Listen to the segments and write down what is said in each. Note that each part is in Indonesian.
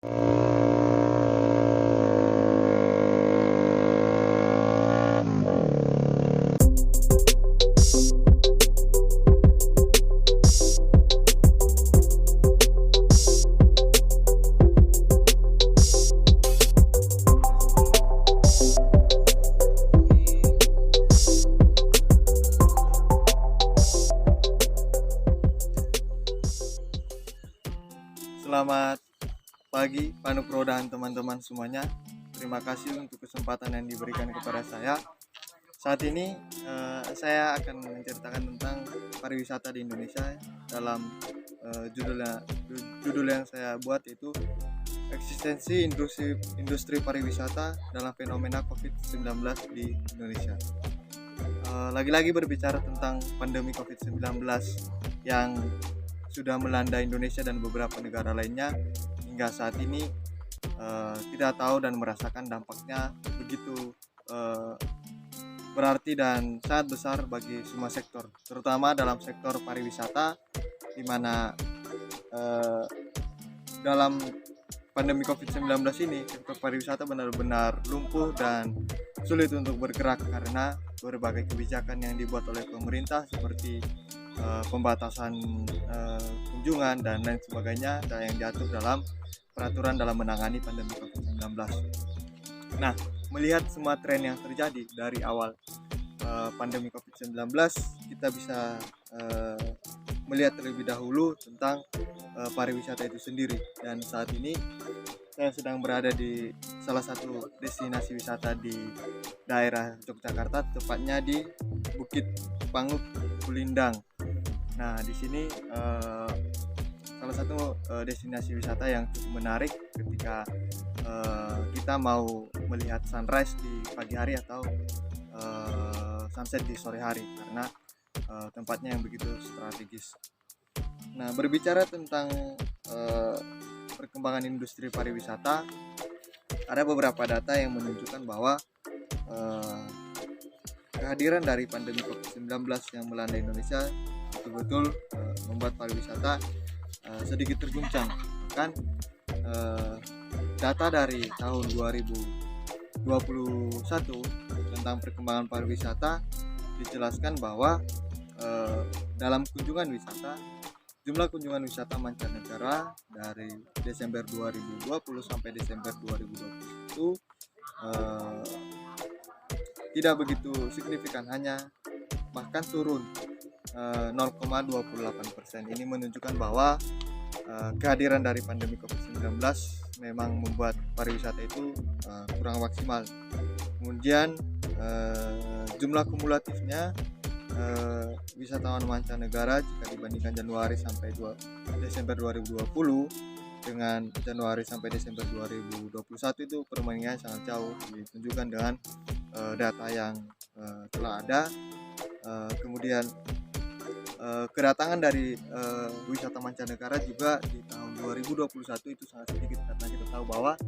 Selamat pagi Panupro dan teman-teman semuanya. Terima kasih untuk kesempatan yang diberikan kepada saya. Saat ini saya akan menceritakan tentang pariwisata di Indonesia dalam judul yang saya buat, yaitu eksistensi industri pariwisata dalam fenomena COVID-19 di Indonesia. Lagi-lagi berbicara tentang pandemi COVID-19 yang sudah melanda Indonesia dan beberapa negara lainnya hingga saat ini. Kita tahu dan merasakan dampaknya begitu berarti dan sangat besar bagi semua sektor, terutama dalam sektor pariwisata, di mana dalam pandemi COVID-19 ini sektor pariwisata benar-benar lumpuh dan sulit untuk bergerak karena berbagai kebijakan yang dibuat oleh pemerintah seperti pembatasan kunjungan dan lain sebagainya yang diatur dalam peraturan dalam menangani pandemi COVID-19. Nah, melihat semua tren yang terjadi dari awal pandemi COVID-19, kita bisa melihat terlebih dahulu tentang pariwisata itu sendiri. Dan saat ini saya sedang berada di salah satu destinasi wisata di daerah Yogyakarta, tepatnya di Bukit Pangut Kulindang. Nah, di sini salah satu destinasi wisata yang cukup menarik ketika kita mau melihat sunrise di pagi hari atau sunset di sore hari, karena tempatnya yang begitu strategis. Nah, berbicara tentang perkembangan industri pariwisata, ada beberapa data yang menunjukkan bahwa kehadiran dari pandemi COVID-19 yang melanda Indonesia betul-betul membuat pariwisata sedikit terguncang. Bahkan data dari tahun 2021 tentang perkembangan pariwisata dijelaskan bahwa dalam kunjungan wisata, jumlah kunjungan wisata mancanegara dari Desember 2020 sampai Desember 2021 tidak begitu signifikan, hanya bahkan turun 0,28%. Ini menunjukkan bahwa kehadiran dari pandemi COVID-19 memang membuat pariwisata itu kurang maksimal. Kemudian jumlah kumulatifnya wisatawan mancanegara jika dibandingkan Januari sampai Desember 2020 dengan Januari sampai Desember 2021 itu perbandingannya sangat jauh, ditunjukkan dengan data yang telah ada. Kemudian kedatangan dari wisata mancanegara juga di tahun 2021 itu sangat sedikit, karena kita tahu bahwa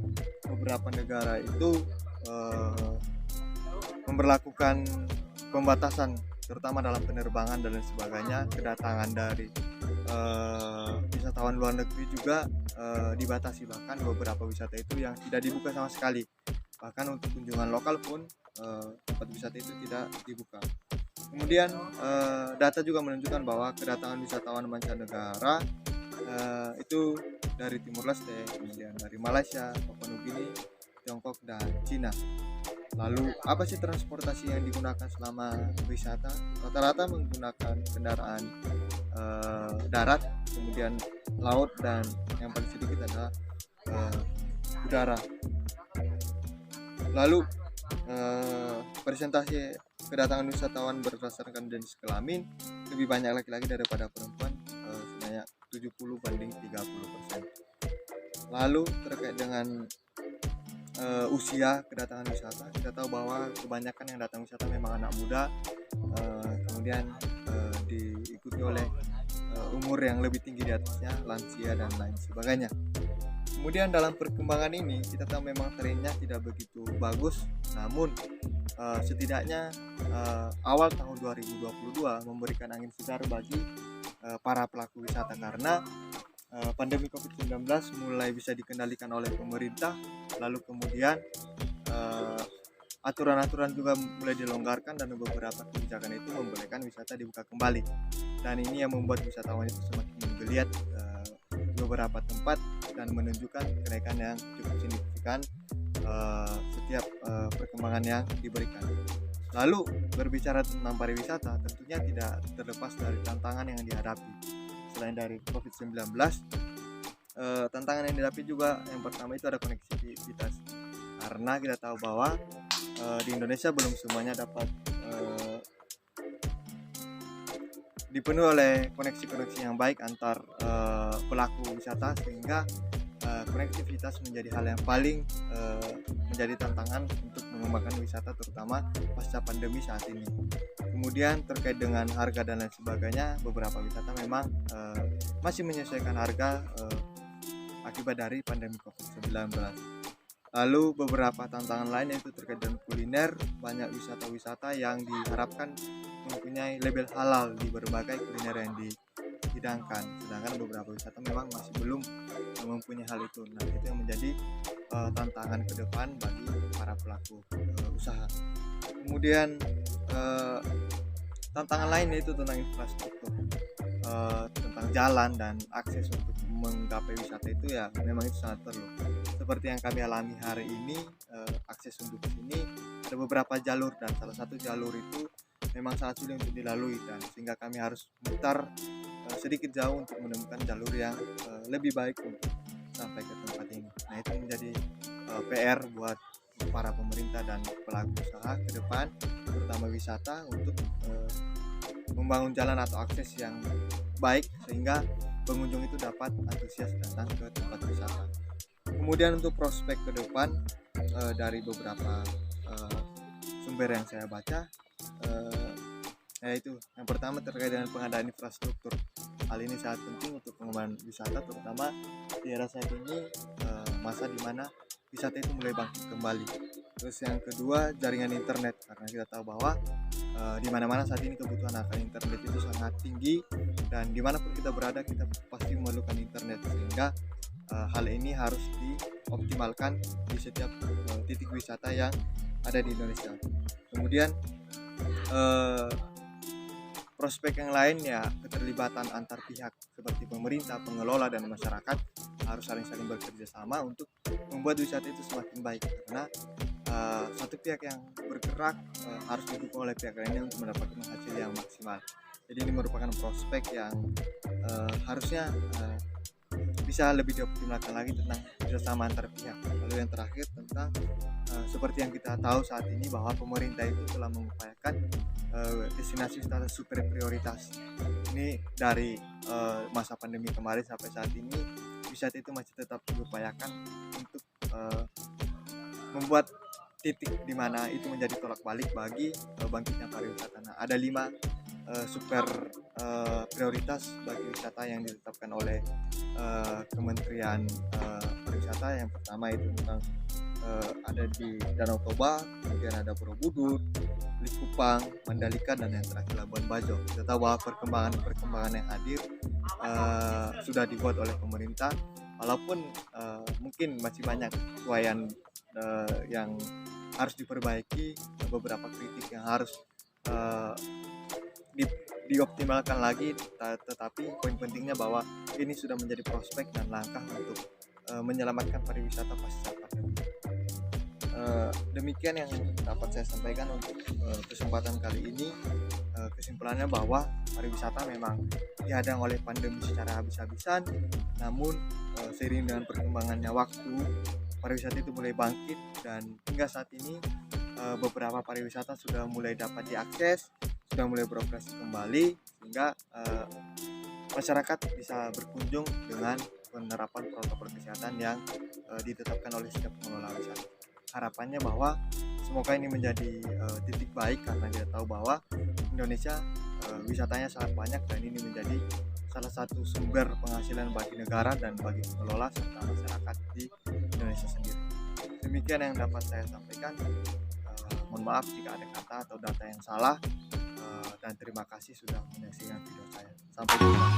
beberapa negara itu memberlakukan pembatasan, terutama dalam penerbangan dan lain sebagainya. Kedatangan dari wisatawan luar negeri juga dibatasi, bahkan beberapa wisata itu yang tidak dibuka sama sekali. Bahkan untuk kunjungan lokal pun tempat wisata itu tidak dibuka. Kemudian data juga menunjukkan bahwa kedatangan wisatawan mancanegara itu dari Timur Leste, kemudian dari Malaysia, Papua Nugini, Tiongkok, dan Cina. Lalu apa sih transportasi yang digunakan selama wisata? Rata-rata menggunakan kendaraan darat, kemudian laut, dan yang paling sedikit adalah udara. Lalu presentasi kedatangan wisatawan berdasarkan jenis kelamin, lebih banyak laki-laki daripada perempuan, sebanyak 70-30%. Lalu terkait dengan usia kedatangan wisata, kita tahu bahwa kebanyakan yang datang wisata memang anak muda, kemudian diikuti oleh umur yang lebih tinggi di atasnya, lansia dan lain sebagainya. Kemudian dalam perkembangan ini kita tahu memang trennya tidak begitu bagus, namun setidaknya awal tahun 2022 memberikan angin segar bagi para pelaku wisata, karena pandemi COVID-19 mulai bisa dikendalikan oleh pemerintah, lalu kemudian eh, aturan-aturan juga mulai dilonggarkan dan beberapa kebijakan itu membolehkan wisata dibuka kembali. Dan ini yang membuat wisatawan itu semakin menggeliat di beberapa tempat dan menunjukkan kenaikan yang cukup signifikan setiap perkembangan yang diberikan. Lalu berbicara tentang pariwisata, tentunya tidak terlepas dari tantangan yang dihadapi. Selain dari COVID-19, tantangan yang dihadapi juga yang pertama itu ada konektivitas. Karena kita tahu bahwa di Indonesia belum semuanya dapat dipenuhi oleh koneksi-koneksi yang baik antar pelaku wisata, sehingga konektivitas menjadi hal yang paling menjadi tantangan untuk mengembangkan wisata terutama pasca pandemi saat ini. Kemudian terkait dengan harga dan lain sebagainya, beberapa wisata memang masih menyesuaikan harga akibat dari pandemi COVID-19. Lalu beberapa tantangan lain yaitu terkait dengan kuliner. Banyak wisata-wisata yang diharapkan mempunyai label halal di berbagai kuliner yang dihidangkan, sedangkan beberapa wisata memang masih belum mempunyai hal itu. Nah, itu yang menjadi tantangan ke depan bagi para pelaku usaha. Kemudian tantangan lain yaitu tentang infrastruktur, tentang jalan dan akses untuk menggapai wisata itu ya memang itu sangat perlu. Seperti yang kami alami hari ini, akses untuk sini ada beberapa jalur dan salah satu jalur itu memang sangat sulit untuk dilalui, dan sehingga kami harus mutar sedikit jauh untuk menemukan jalur yang lebih baik untuk sampai ke tempat ini. Nah, itu menjadi PR buat para pemerintah dan pelaku usaha ke depan, terutama wisata, untuk membangun jalan atau akses yang baik sehingga pengunjung itu dapat antusias datang ke tempat wisata. Kemudian untuk prospek ke depan dari beberapa sumber yang saya baca, yaitu yang pertama terkait dengan pengadaan infrastruktur. Hal ini sangat penting untuk pengembangan wisata, terutama di era saat ini, masa di mana wisata itu mulai bangkit kembali. Terus yang kedua, jaringan internet, karena kita tahu bahwa di mana-mana saat ini kebutuhan akan internet itu sangat tinggi, dan dimanapun kita berada kita pasti memerlukan internet, sehingga hal ini harus dioptimalkan di setiap titik wisata yang ada di Indonesia. Kemudian prospek yang lain ya keterlibatan antar pihak seperti pemerintah, pengelola, dan masyarakat harus saling bekerja sama untuk membuat wisata itu semakin baik, karena satu pihak yang bergerak harus didukung oleh pihak lainnya untuk mendapatkan hasil yang maksimal. Jadi ini merupakan prospek yang harusnya bisa lebih dioptimalkan lagi tentang kerjasama antar pihak. Lalu yang terakhir tentang seperti yang kita tahu saat ini bahwa pemerintah itu telah mengupayakan destinasi wisata super prioritas. Ini dari masa pandemi kemarin sampai saat ini, wisata itu masih tetap diupayakan untuk membuat titik di mana itu menjadi tolak balik bagi bangkitnya pariwisata. Nah, ada 5 super prioritas bagi wisata yang ditetapkan oleh Kementerian Pariwisata. Yang pertama itu tentang ada di Danau Toba, kemudian ada Borobudur, Likupang, Mandalika, dan yang terakhir Labuan Bajo. Kita tahu bahwa perkembangan yang hadir sudah dibuat oleh pemerintah, walaupun mungkin masih banyak kesuaian yang harus diperbaiki, beberapa kritik yang harus dioptimalkan lagi, tetapi poin pentingnya bahwa ini sudah menjadi prospek dan langkah untuk menyelamatkan pariwisata pasca pandemi. Demikian yang dapat saya sampaikan untuk kesempatan kali ini. Kesimpulannya bahwa pariwisata memang dihadang oleh pandemi secara habis-habisan, namun seiring dengan perkembangannya waktu, pariwisata itu mulai bangkit, dan hingga saat ini beberapa pariwisata sudah mulai dapat diakses, sudah mulai beroperasi kembali, sehingga masyarakat bisa berkunjung dengan penerapan protokol kesehatan yang ditetapkan oleh setiap pengelola wisata. Harapannya bahwa semoga ini menjadi titik baik, karena kita tahu bahwa Indonesia wisatanya sangat banyak, dan ini menjadi salah satu sumber penghasilan bagi negara dan bagi pengelola serta masyarakat di Indonesia sendiri. Demikian yang dapat saya sampaikan. Mohon maaf jika ada kata atau data yang salah, dan terima kasih sudah menyaksikan video saya. Sampai jumpa.